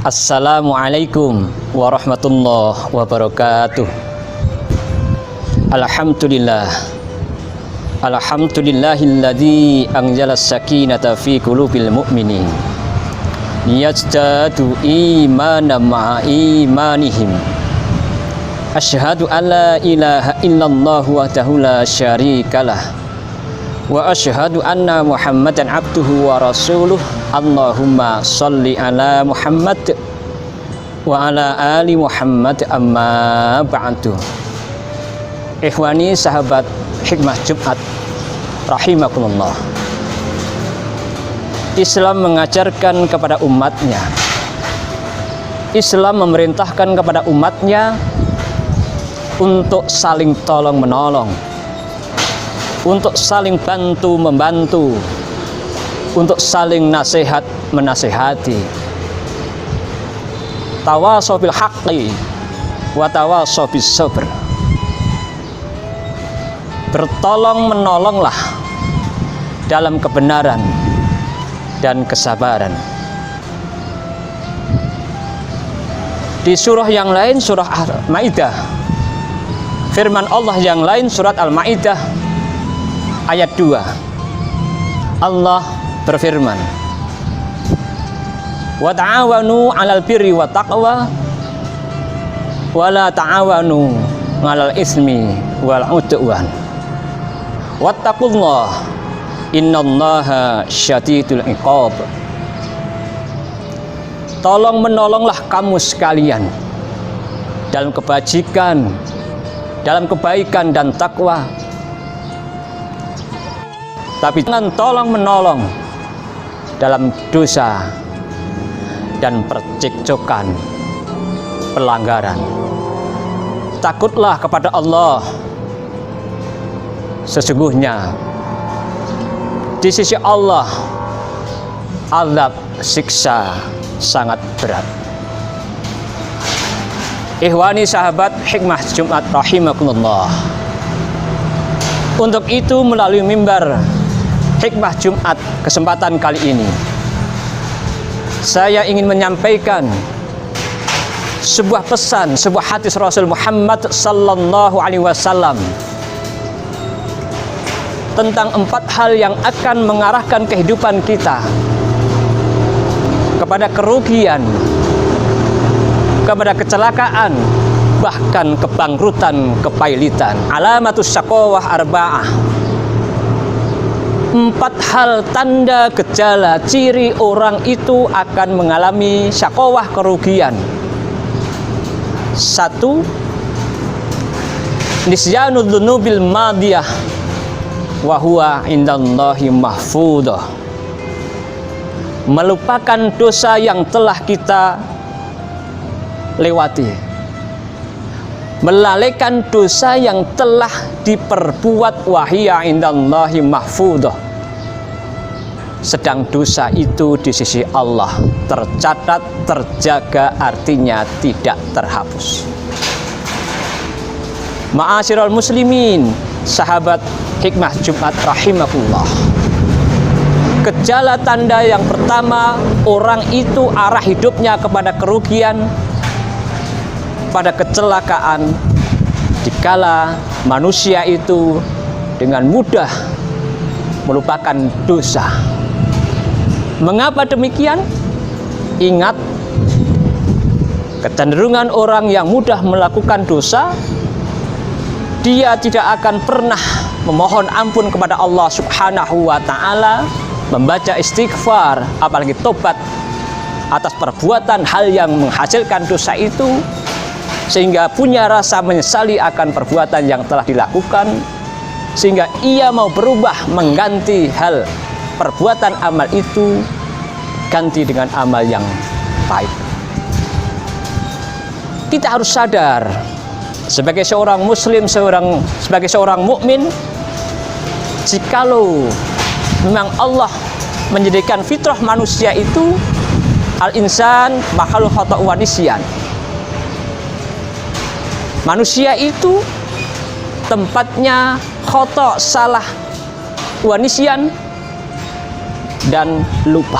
Assalamualaikum warahmatullahi wabarakatuh. Alhamdulillah. Alhamdulillahilladzi anzala sakinata fi qulubil mu'minin yazdadu imanan ma'a imanihim. Asyhadu an la ilaha illallah wahdahu la syarikalah wa asyhadu anna Muhammadan abduhu wa rasuluh. Allahumma sholli ala Muhammad wa ala ali Muhammad, amma ba'du. Ikhwani sahabat Hikmah Jumat rahimakumullah. Islam mengajarkan kepada umatnya, Islam memerintahkan kepada umatnya untuk saling tolong menolong, untuk saling bantu membantu, untuk saling nasihat menasihati. Tawashaw bil haqqi wa tawashaw bis sabr. Bertolong menolonglah dalam kebenaran dan kesabaran. Di surah yang lain, surah Al-Maidah, firman Allah yang lain, surat Al-Maidah ayat 2, Allah berfirman, wa ta'awanu 'alal birri wa taqwa wa la ta'awanu 'alal ismi wal 'udwan wattaqullah innallaha syadidul iqab. Tolong menolonglah kamu sekalian dalam kebajikan, dalam kebaikan dan takwa, tapi jangan tolong menolong dalam dosa dan percekcokan, pelanggaran. Takutlah kepada Allah. Sesungguhnya di sisi Allah azab siksa sangat berat. Ikhwani sahabat Hikmah Jumat rahimakumullah. Untuk itu melalui mimbar Hikmah Jumat kesempatan kali ini, saya ingin menyampaikan sebuah pesan, sebuah hadis Rasul Muhammad sallallahu alaihi wasallam tentang 4 hal yang akan mengarahkan kehidupan kita kepada kerugian, kepada kecelakaan, bahkan kebangkrutan, kepailitan. Alamatus syaqawah arba'ah. 4 hal tanda gejala ciri orang itu akan mengalami syaqawah, kerugian. 1. Nisyanud dzunubil madiyah wa huwa indallahi mahfudah. Melupakan dosa yang telah kita lewati, melalaikan dosa yang telah diperbuat, wahia indallahi mahfudah. Sedang dosa itu di sisi Allah tercatat, terjaga, artinya tidak terhapus. Ma'asyiral muslimin, sahabat Hikmah Jumat rahimakumullah. Gejala tanda yang pertama, orang itu arah hidupnya kepada kerugian, pada kecelakaan, dikala manusia itu dengan mudah melupakan dosa. Mengapa demikian? Ingat, kecenderungan orang yang mudah melakukan dosa, dia tidak akan pernah memohon ampun kepada Allah Subhanahu wa ta'ala, membaca istighfar, apalagi tobat atas perbuatan hal yang menghasilkan dosa itu, sehingga punya rasa menyesali akan perbuatan yang telah dilakukan, sehingga ia mau berubah, mengganti hal perbuatan amal itu, ganti dengan amal yang baik. Kita harus sadar sebagai seorang muslim, sebagai seorang mukmin, jikalau memang Allah menjadikan fitrah manusia itu al-insan makhluk khata' wa nisyan. Manusia itu tempatnya khata', salah, wa nisyan, dan lupa.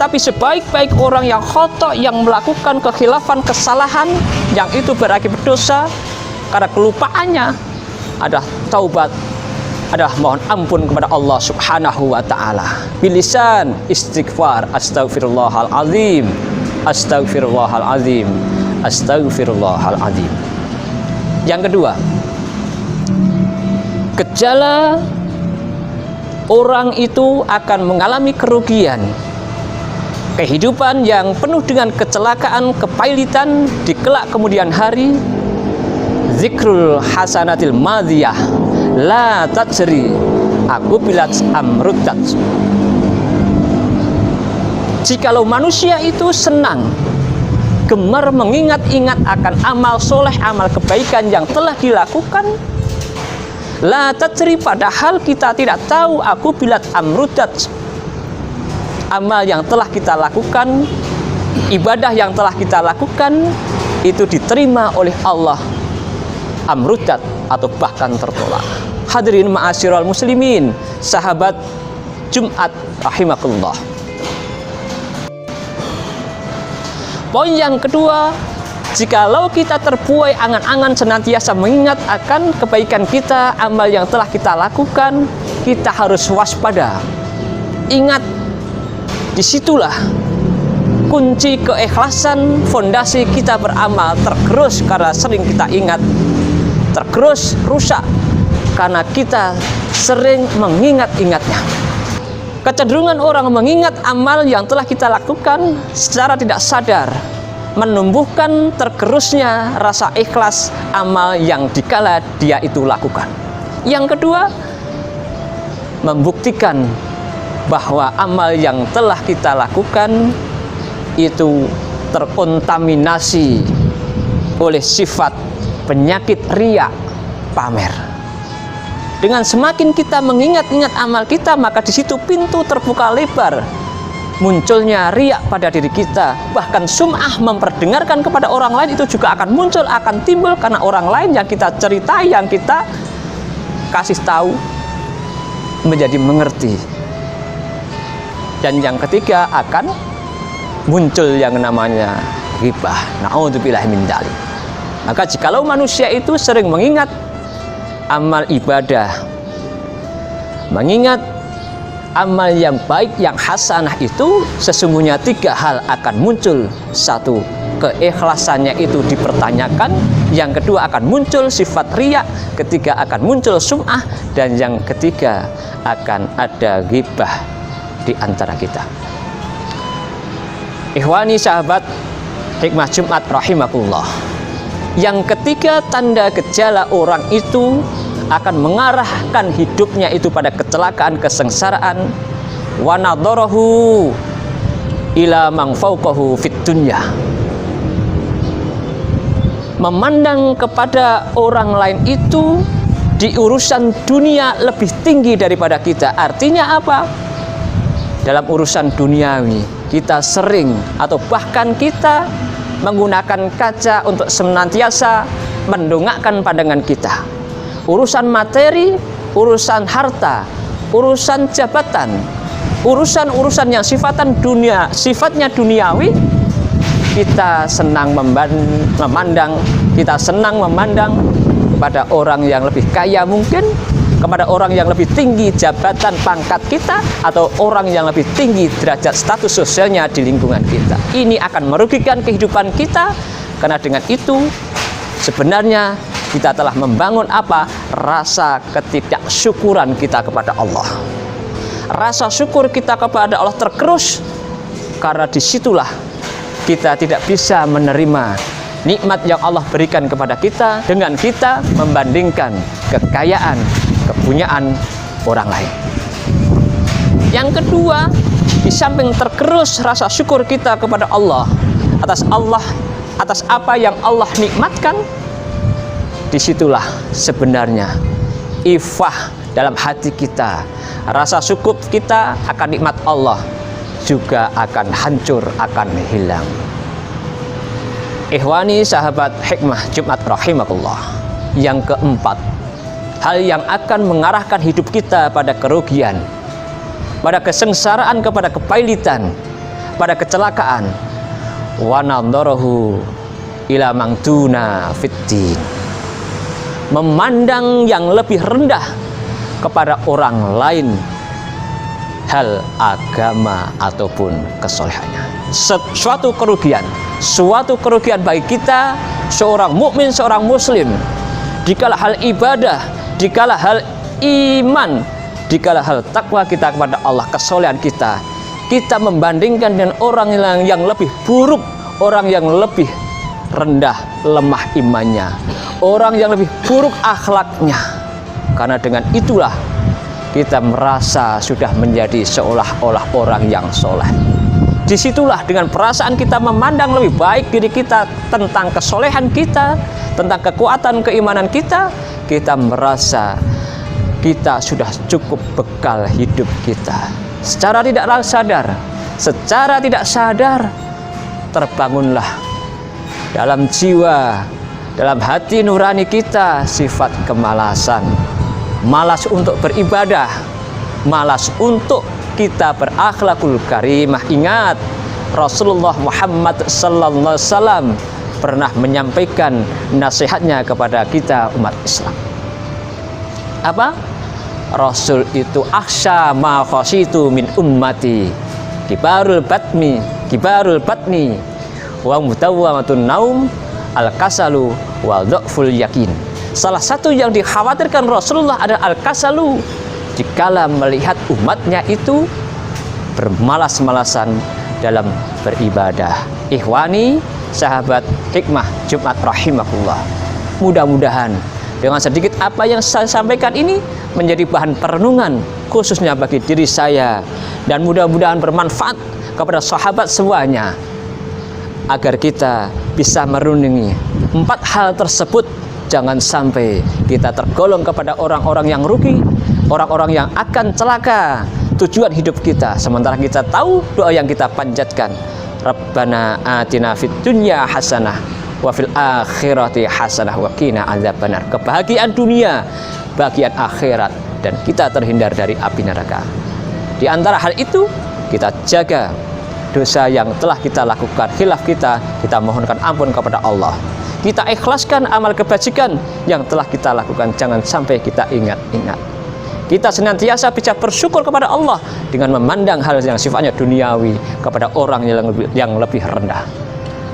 Tapi sebaik-baik orang yang khotok, yang melakukan kekhilafan, kesalahan, yang itu berakibat dosa karena kelupaannya, adalah taubat, adalah mohon ampun kepada Allah Subhanahu wa ta'ala. Bilisan istighfar, astagfirullahaladzim, astagfirullahaladzim, astagfirullahaladzim. Yang kedua, gejala orang itu akan mengalami kerugian, kehidupan yang penuh dengan kecelakaan, kepailitan di kelak kemudian hari. Zikrul hasanatil madiyah la tajri aku bilat amrudat. Jikalau manusia itu senang, gemar mengingat-ingat akan amal soleh, amal kebaikan yang telah dilakukan, la tajri, padahal kita tidak tahu aku bilat amrudat, amal yang telah kita lakukan, ibadah yang telah kita lakukan itu diterima oleh Allah amrudat atau bahkan tertolak. Hadirin ma'asyiral muslimin, sahabat Jumat rahimakumullah. Poin yang kedua, jikalau kita terbuai angan-angan senantiasa mengingat akan kebaikan kita, amal yang telah kita lakukan, kita harus waspada. Ingat, disitulah kunci keikhlasan, fondasi kita beramal tergerus karena sering kita ingat, tergerus, rusak karena kita sering mengingat-ingatnya. Kecenderungan orang mengingat amal yang telah kita lakukan secara tidak sadar menumbuhkan tergerusnya rasa ikhlas amal yang dikala dia itu lakukan. Yang kedua, membuktikan bahwa amal yang telah kita lakukan itu terkontaminasi oleh sifat penyakit riya, pamer. Dengan semakin kita mengingat-ingat amal kita, maka di situ pintu terbuka lebar munculnya riya pada diri kita. Bahkan sum'ah, memperdengarkan kepada orang lain, itu juga akan muncul, akan timbul karena orang lain yang kita ceritai, yang kita kasih tahu menjadi mengerti. Dan yang ketiga akan muncul yang namanya ghibah. Na'udzubillah min dzalik. Maka jikalau manusia itu sering mengingat amal ibadah, mengingat amal yang baik, yang hasanah itu, sesungguhnya tiga hal akan muncul. Satu, keikhlasannya itu dipertanyakan. Yang kedua, akan muncul sifat riya. Ketiga, akan muncul sum'ah. Dan yang ketiga, akan ada ghibah di antara kita. Ikhwani sahabat Hikmah Jumat rahimakumullah. Yang ketiga, tanda gejala orang itu akan mengarahkan hidupnya itu pada kecelakaan, kesengsaraan. Wa nadharahu ila man fawqahu fid dunya. Memandang kepada orang lain itu di urusan dunia lebih tinggi daripada kita. Artinya apa? Dalam urusan duniawi kita sering atau bahkan kita menggunakan kaca untuk senantiasa mendongakkan pandangan kita. Urusan materi, urusan harta, urusan jabatan, urusan-urusan yang sifatnya duniawi, kita senang memandang, kita senang memandang pada orang yang lebih kaya mungkin, kepada orang yang lebih tinggi jabatan pangkat kita, atau orang yang lebih tinggi derajat status sosialnya di lingkungan kita. Ini akan merugikan kehidupan kita, karena dengan itu sebenarnya kita telah membangun apa? Rasa ketidaksyukuran kita kepada Allah. Rasa syukur kita kepada Allah tergerus, karena disitulah kita tidak bisa menerima nikmat yang Allah berikan kepada kita dengan kita membandingkan kekayaan, kepunyaan orang lain. Yang kedua, di samping tergerus rasa syukur kita kepada Allah atas apa yang Allah nikmatkan, disitulah sebenarnya ifah dalam hati kita, rasa syukur kita akan nikmat Allah juga akan hancur, akan hilang. Ikhwani sahabat Hikmah Jumat rahimakumullah. Yang keempat, hal yang akan mengarahkan hidup kita pada kerugian, pada kesengsaraan, kepada kepailitan, pada kecelakaan. Wa nadharahu ila mangtuna fiddin, memandang yang lebih rendah kepada orang lain hal agama ataupun kesolehannya. Suatu kerugian bagi kita seorang mukmin, seorang muslim, dikala hal ibadah, dikala hal iman, dikala hal takwa kita kepada Allah, kesolehan kita membandingkan dengan orang yang lebih buruk, orang yang lebih rendah, lemah imannya, orang yang lebih buruk akhlaknya. Karena dengan itulah kita merasa sudah menjadi seolah-olah orang yang soleh. Disitulah dengan perasaan kita memandang lebih baik diri kita tentang kesolehan kita, tentang kekuatan keimanan kita, kita merasa kita sudah cukup bekal hidup kita. Secara tidak sadar terbangunlah dalam jiwa, dalam hati nurani kita sifat kemalasan, malas untuk beribadah, malas untuk kita berakhlakul karimah. Ingat, Rasulullah Muhammad sallallahu alaihi wasallam pernah menyampaikan nasihatnya kepada kita umat Islam. Apa? Rasul itu akhsha ma khashitu min ummati kibarul batni wa mutawwamatun naum al-kasalu wa dhaful yakin. Salah satu yang dikhawatirkan Rasulullah adalah al-kasalu, dikala melihat umatnya itu bermalas-malasan dalam beribadah. Ikhwani, sahabat hikmah Jumat rahimakumullah, mudah-mudahan dengan sedikit apa yang saya sampaikan ini menjadi bahan perenungan khususnya bagi diri saya, dan mudah-mudahan bermanfaat kepada sahabat semuanya, agar kita bisa merenungi 4 hal tersebut. Jangan sampai kita tergolong kepada orang-orang yang rugi, orang-orang yang akan celaka tujuan hidup kita, sementara kita tahu doa yang kita panjatkan, Rabbana atina fid dunya hasanah wa fil akhirati hasanah wa qina adzabannar. Kebahagiaan dunia, bahagian akhirat, dan kita terhindar dari api neraka. Di antara hal itu, kita jaga dosa yang telah kita lakukan, khilaf kita mohonkan ampun kepada Allah. Kita ikhlaskan amal kebajikan yang telah kita lakukan, jangan sampai kita ingat-ingat. Kita senantiasa bisa bersyukur kepada Allah dengan memandang hal yang sifatnya duniawi kepada orang yang lebih rendah,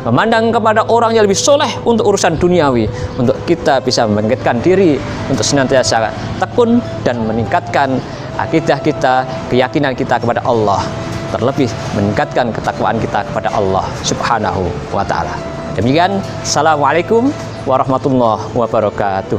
memandang kepada orang yang lebih soleh untuk urusan duniawi, untuk kita bisa membangkitkan diri untuk senantiasa tekun dan meningkatkan akidah kita, keyakinan kita kepada Allah, terlebih meningkatkan ketakwaan kita kepada Allah Subhanahu wa ta'ala. Demikian, assalamualaikum warahmatullahi wabarakatuh.